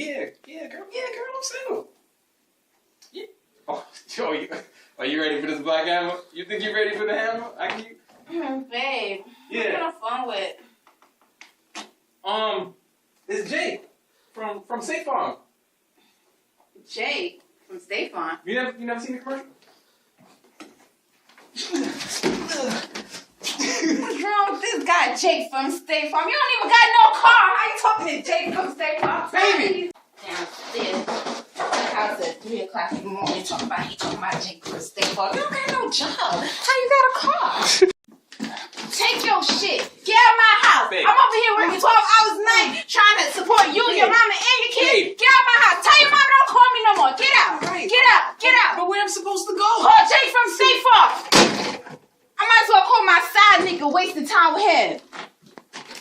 girl, I'm single. Yeah. Oh, are you ready for this black hammer? You think you're ready for the hammer? I can. Babe. Yeah. Who you on the phone with? It's Jake from State Farm. Jake from State Farm. You never seen the commercial? What's wrong with this guy, Jake from State Farm? You don't even got no car. How you talking to Jake from State Farm? Baby! Downstairs. The house at 3 o'clock in the morning. He talking about Jake from State Farm. You don't got no job. How you got a car? Take your shit. Get out of my house.